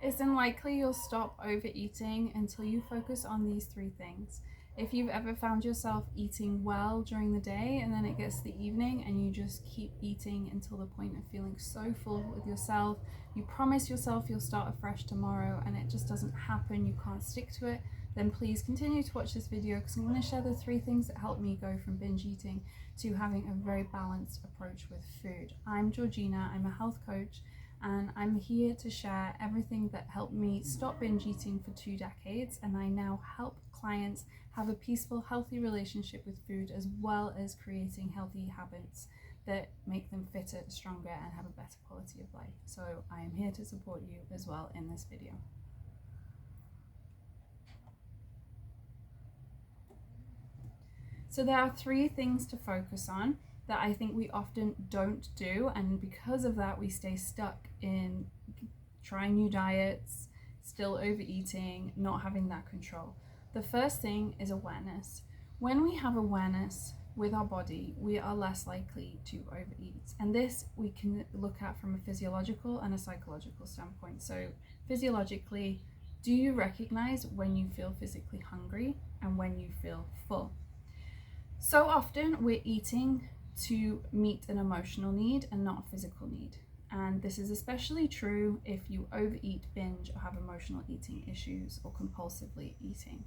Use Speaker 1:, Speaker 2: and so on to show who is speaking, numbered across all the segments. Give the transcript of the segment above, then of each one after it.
Speaker 1: It's unlikely you'll stop overeating until you focus on these three things. If you've ever found yourself eating well during the day and then it gets to the evening and you just keep eating until the point of feeling so full with yourself, you promise yourself you'll start afresh tomorrow and it just doesn't happen, you can't stick to it, then please continue to watch this video because I'm going to share the three things that helped me go from binge eating to having a very balanced approach with food. I'm Georgina, I'm a health coach, and I'm here to share everything that helped me stop binge eating for 2 decades, and I now help clients have a peaceful, healthy relationship with food, as well as creating healthy habits that make them fitter, stronger, and have a better quality of life. So I am here to support you as well in this video. So there are 3 things to focus on that I think we often don't do, and because of that we stay stuck in trying new diets, still overeating, not having that control. The first thing is awareness. When we have awareness with our body, we are less likely to overeat, and this we can look at from a physiological and a psychological standpoint. So physiologically, do you recognize when you feel physically hungry and when you feel full? So often we're eating to meet an emotional need and not a physical need. And this is especially true if you overeat, binge, or have emotional eating issues or compulsively eating.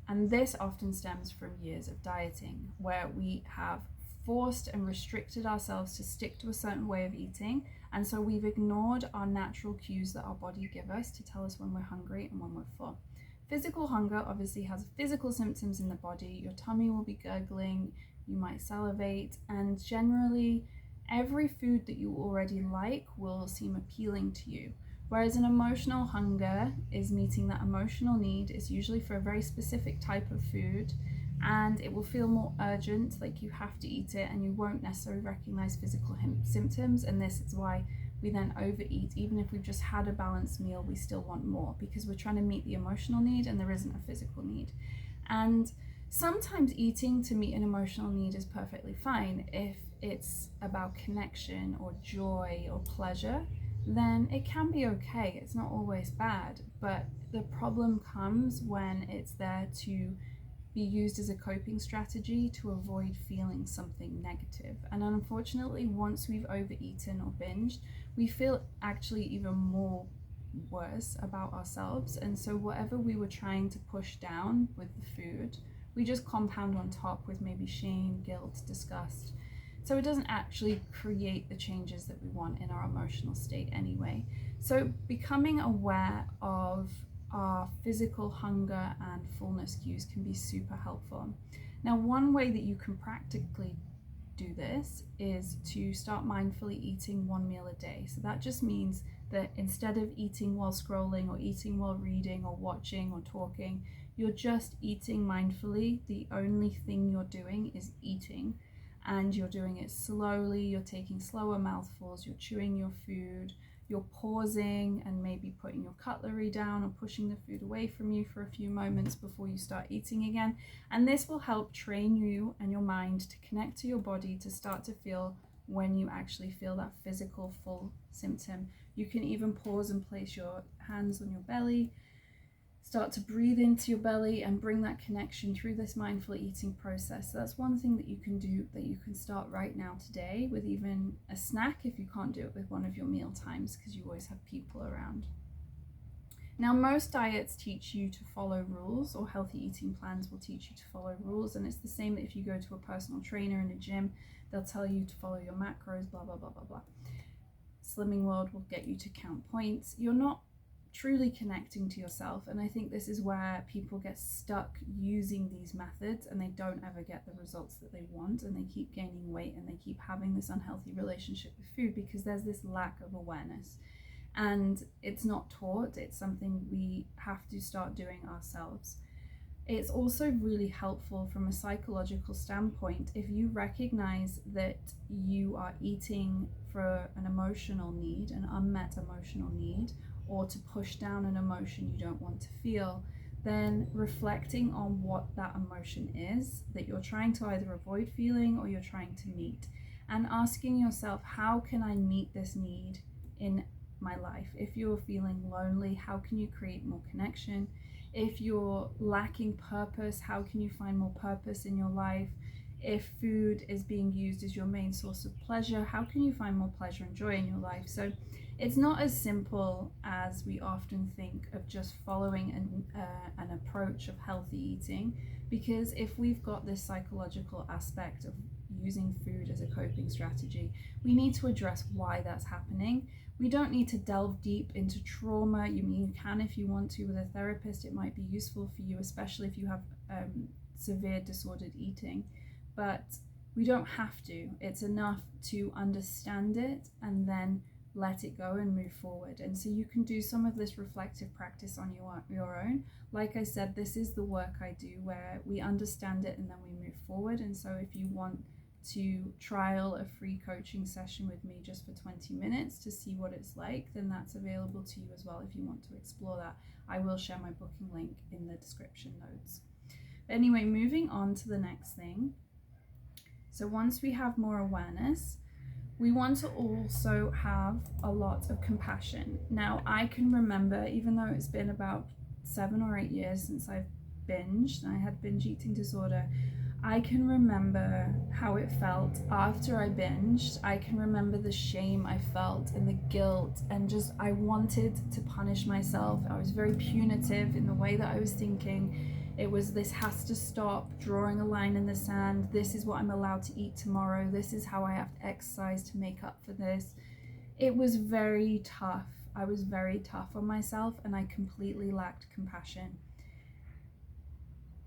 Speaker 1: And this often stems from years of dieting, where we have forced and restricted ourselves to stick to a certain way of eating. And so we've ignored our natural cues that our body gives us to tell us when we're hungry and when we're full. Physical hunger obviously has physical symptoms in the body. Your tummy will be gurgling, you might salivate, and generally every food that you already like will seem appealing to you. Whereas an emotional hunger is meeting that emotional need, is usually for a very specific type of food, and it will feel more urgent, like you have to eat it, and you won't necessarily recognize physical symptoms. And this is why we then overeat. Even if we've just had a balanced meal, we still want more because we're trying to meet the emotional need and there isn't a physical need. And sometimes eating to meet an emotional need is perfectly fine. If it's about connection or joy or pleasure, then it can be okay. It's not always bad, but the problem comes when it's there to be used as a coping strategy to avoid feeling something negative. And unfortunately, once we've overeaten or binged, we feel actually even more worse about ourselves. And so whatever we were trying to push down with the food, we just compound on top with maybe shame, guilt, disgust. So it doesn't actually create the changes that we want in our emotional state anyway. So becoming aware of our physical hunger and fullness cues can be super helpful. Now, one way that you can practically do this is to start mindfully eating 1 meal a day. So that just means that instead of eating while scrolling or eating while reading or watching or talking, you're just eating mindfully. The only thing you're doing is eating, and you're doing it slowly. You're taking slower mouthfuls, you're chewing your food, you're pausing and maybe putting your cutlery down or pushing the food away from you for a few moments before you start eating again. And this will help train you and your mind to connect to your body, to start to feel when you actually feel that physical full symptom. You can even pause and place your hands on your belly, start to breathe into your belly and bring that connection through this mindful eating process. So that's one thing that you can do, that you can start right now today with even a snack if you can't do it with one of your meal times because you always have people around. Now, most diets teach you to follow rules, or healthy eating plans will teach you to follow rules, and it's the same that if you go to a personal trainer in a gym, they'll tell you to follow your macros, blah, blah, blah, blah, blah. Slimming World will get you to count points. You're not truly connecting to yourself, and I think this is where people get stuck using these methods and they don't ever get the results that they want, and they keep gaining weight and they keep having this unhealthy relationship with food because there's this lack of awareness, and it's not taught. It's something we have to start doing ourselves. It's also really helpful from a psychological standpoint if you recognize that you are eating for an emotional need, an unmet emotional need, or to push down an emotion you don't want to feel, then reflecting on what that emotion is that you're trying to either avoid feeling or you're trying to meet, and asking yourself, how can I meet this need in my life? If you're feeling lonely, how can you create more connection? If you're lacking purpose, how can you find more purpose in your life? If food is being used as your main source of pleasure, how can you find more pleasure and joy in your life? So it's not as simple as we often think of just following an approach of healthy eating, because if we've got this psychological aspect of using food as a coping strategy, we need to address why that's happening. We don't need to delve deep into trauma. You can if you want to with a therapist. It might be useful for you, especially if you have severe disordered eating, but we don't have to. It's enough to understand it and then let it go and move forward. And so you can do some of this reflective practice on your own. Like I said, this is the work I do where we understand it and then we move forward. And so if you want to trial a free coaching session with me just for 20 minutes to see what it's like, then that's available to you as well if you want to explore that. I will share my booking link in the description notes. Anyway, moving on to the next thing. So once we have more awareness, we want to also have a lot of compassion. Now, I can remember, even though it's been about 7 or 8 years since I've binged, and I had binge eating disorder, I can remember how it felt after I binged. I can remember the shame I felt and the guilt, and just I wanted to punish myself. I was very punitive in the way that I was thinking. It was, this has to stop, drawing a line in the sand. This is what I'm allowed to eat tomorrow. This is how I have to exercise to make up for this. It was very tough. I was very tough on myself, and I completely lacked compassion.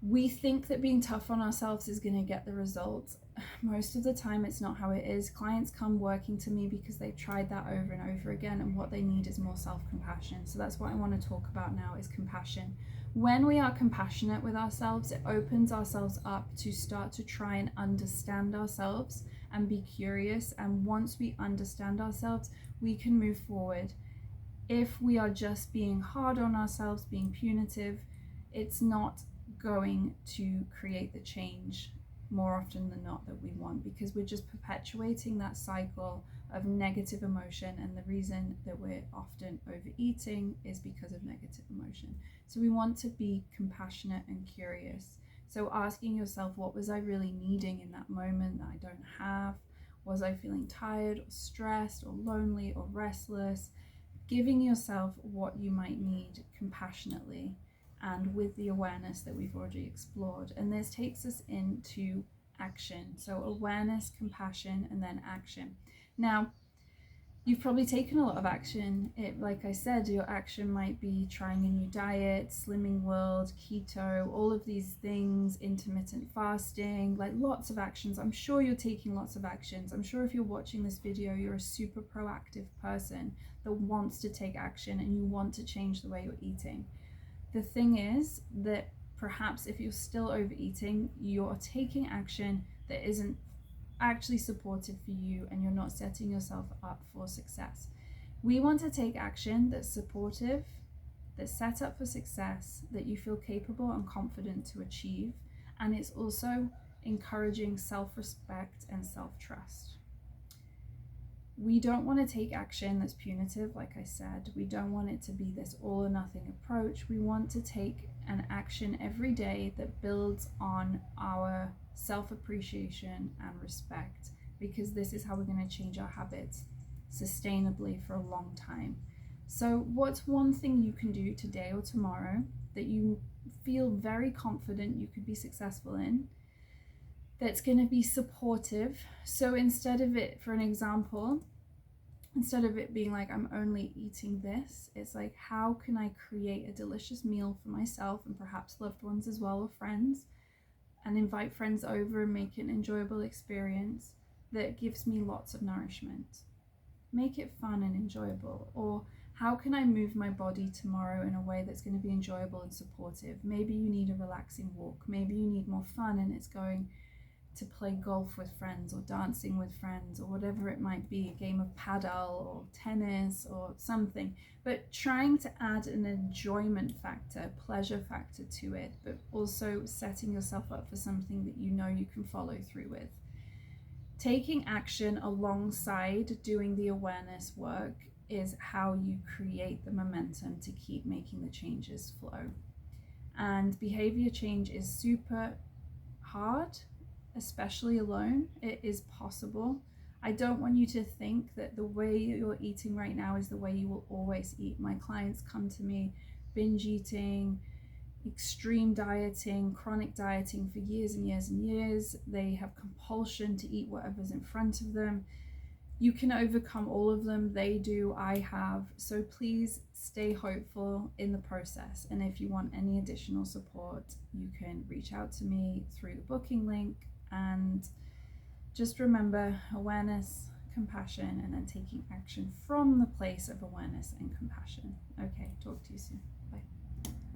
Speaker 1: We think that being tough on ourselves is going to get the results. Most of the time, it's not how it is. Clients come working to me because they've tried that over and over again, and what they need is more self-compassion. So that's what I want to talk about now, is compassion. When we are compassionate with ourselves, it opens ourselves up to start to try and understand ourselves and be curious. And once we understand ourselves, we can move forward. If we are just being hard on ourselves, being punitive, it's not going to create the change more often than not that we want, because we're just perpetuating that cycle of negative emotion. And the reason that we're often overeating is because of negative emotion. So we want to be compassionate and curious. So asking yourself, what was I really needing in that moment that I don't have? Was I feeling tired or stressed or lonely or restless? Giving yourself what you might need compassionately and with the awareness that we've already explored. And this takes us into action. So awareness, compassion, and then action. Now, you've probably taken a lot of action. Like I said, your action might be trying a new diet, Slimming World, keto, all of these things, intermittent fasting, like lots of actions. I'm sure you're taking lots of actions. I'm sure if you're watching this video, you're a super proactive person that wants to take action and you want to change the way you're eating. The thing is that perhaps if you're still overeating, you're taking action that isn't actually supportive for you and you're not setting yourself up for success. We want to take action that's supportive, that's set up for success, that you feel capable and confident to achieve, and it's also encouraging self-respect and self-trust. We don't want to take action that's punitive, like I said. We don't want it to be this all or nothing approach. We want to take an action every day that builds on our self-appreciation and respect, because this is how we're going to change our habits sustainably for a long time. So what's one thing you can do today or tomorrow that you feel very confident you could be successful in, that's going to be supportive? So instead of it, for an example, instead of it being like, I'm only eating this, it's like, how can I create a delicious meal for myself and perhaps loved ones as well, or friends, and invite friends over and make it an enjoyable experience that gives me lots of nourishment. Make it fun and enjoyable. Or how can I move my body tomorrow in a way that's going to be enjoyable and supportive? Maybe you need a relaxing walk. Maybe you need more fun and it's going to play golf with friends or dancing with friends or whatever it might be, a game of paddle or tennis or something. But trying to add an enjoyment factor, pleasure factor to it, but also setting yourself up for something that you know you can follow through with. Taking action alongside doing the awareness work is how you create the momentum to keep making the changes flow. And behavior change is super hard, especially alone. It is possible. I don't want you to think that the way you're eating right now is the way you will always eat. My clients come to me binge eating, extreme dieting, chronic dieting for years and years and years. They have compulsion to eat whatever's in front of them. You can overcome all of them. They do, I have. So please stay hopeful in the process. And if you want any additional support, you can reach out to me through the booking link. And just remember, awareness, compassion, and then taking action from the place of awareness and compassion. Okay, talk to you soon.